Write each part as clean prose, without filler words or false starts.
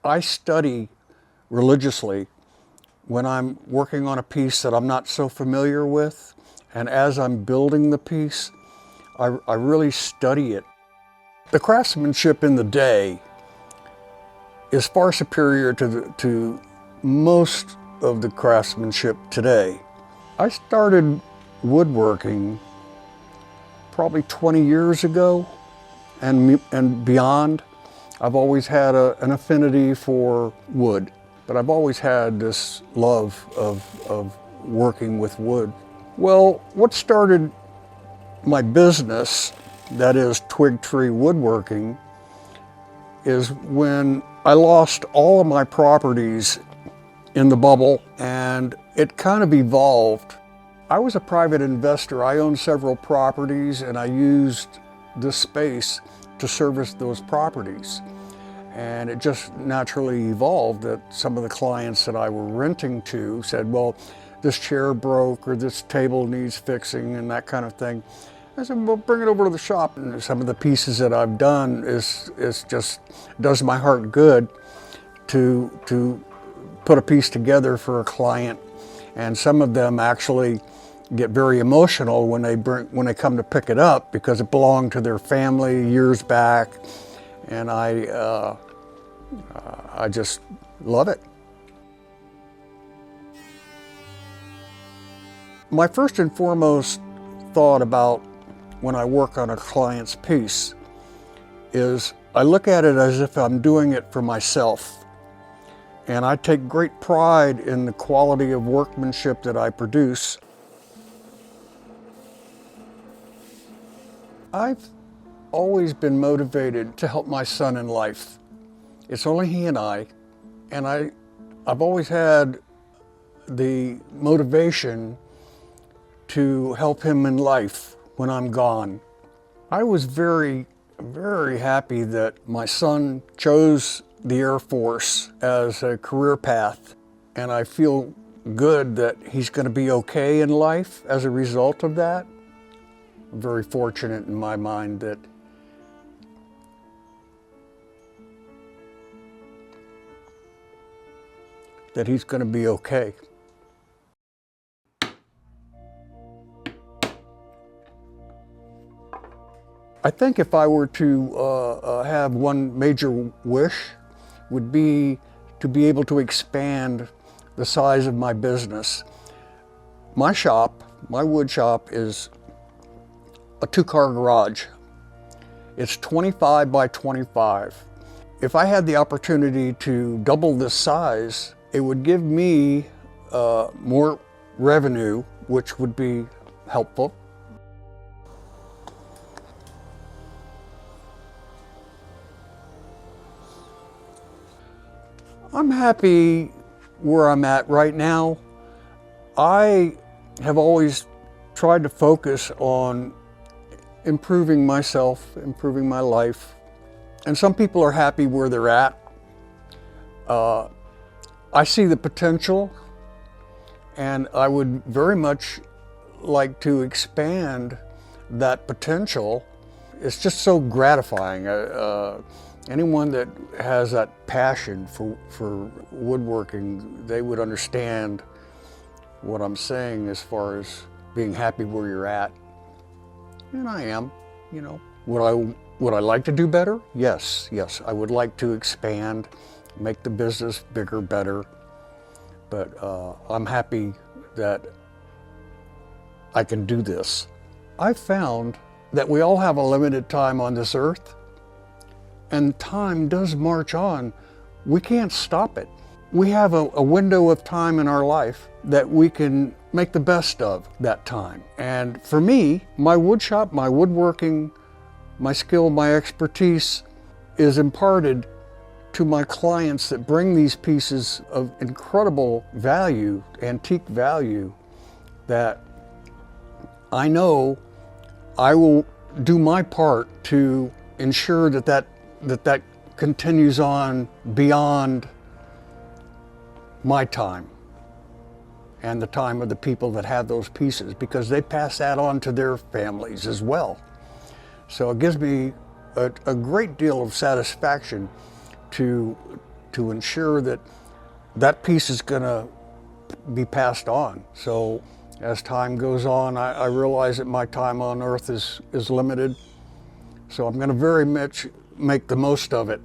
I study religiously when I'm working on a piece that I'm not so familiar with, and as I'm building the piece, I really study it. The craftsmanship in the day is far superior to most of the craftsmanship today. I started woodworking probably 20 years ago and beyond. I've always had an affinity for wood, but I've always had this love of working with wood. Well, what started my business, that is Twig Tree Woodworking, is when I lost all of my properties in the bubble, and it kind of evolved. I was a private investor. I owned several properties, and I used this space to service those properties. And it just naturally evolved that some of the clients that I were renting to said, well, this chair broke or this table needs fixing and that kind of thing. I said, well, bring it over to the shop. And some of the pieces that I've done is just does my heart good to put a piece together for a client. And some of them actually get very emotional when they come to pick it up because it belonged to their family years back. And I just love it. My first and foremost thought about when I work on a client's piece is I look at it as if I'm doing it for myself. And I take great pride in the quality of workmanship that I produce. I've always been motivated to help my son in life. It's only he and I've always had the motivation to help him in life when I'm gone. I was very, very happy that my son chose the Air Force as a career path, and I feel good that he's going to be okay in life as a result of that. I'm very fortunate in my mind that he's going to be okay. I think if I were to have one major wish would be to be able to expand the size of my business. My shop, my wood shop, is a 2-car garage. It's 25 by 25. If I had the opportunity to double this size, it would give me more revenue, which would be helpful. I'm happy where I'm at right now. I have always tried to focus on improving myself, improving my life. And some people are happy where they're at. I see the potential, and I would very much like to expand that potential. It's just so gratifying. Anyone that has that passion for woodworking, they would understand what I'm saying as far as being happy where you're at. And I am, you know. Would I like to do better? Yes, I would like to expand, make the business bigger, better. But I'm happy that I can do this. I've found that we all have a limited time on this earth, and time does march on. We can't stop it. We have a window of time in our life that we can make the best of that time. And for me, my wood shop, my woodworking, my skill, my expertise is imparted to my clients that bring these pieces of incredible value, antique value, that I know I will do my part to ensure that continues on beyond my time and the time of the people that have those pieces, because they pass that on to their families as well. So it gives me a great deal of satisfaction to to ensure that that piece is going to be passed on. So as time goes on, I realize that my time on earth is limited. So I'm going to very much make the most of it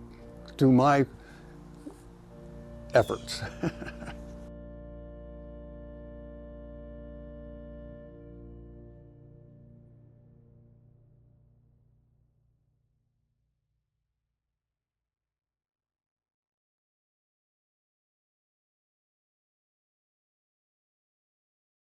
through my efforts.